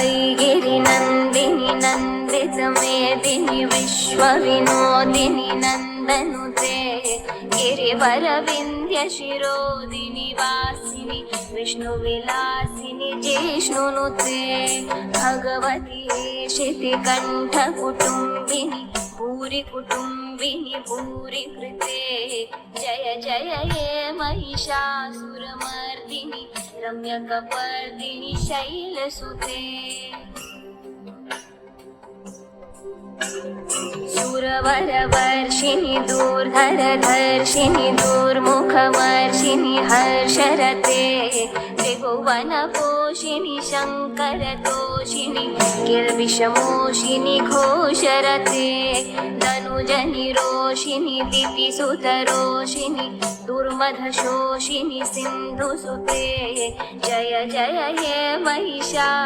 ऐगिरिनन्दिनि नन्दितमेदिनि विश्वविनोदिनि नन्दनुते गिरिवरविन्द्यशिरोदिनि वासिनि विष्णुविलासिनि जिष्णुनुते भगवति शितिकण्ठकुटुम्बिनि भूरि कुटुम्बिनि भूरि कृते जय जय हे महिषासुरमर्दिनि रम्यकपर्दिनि शैलसुते सुरवरवर्षिणि दूर्धरधर्षिणि दूर्मुखवर्षिणि हर्षरते त्रिभुवनपोषिणि शङ्करतोषिणि किल्बिषमोषिनि घोषरते तनुजनिरोषिणि दितिसुतरोषिणि दुर्मधशोषिनि सिन्धुसुते जय जय हे महिषा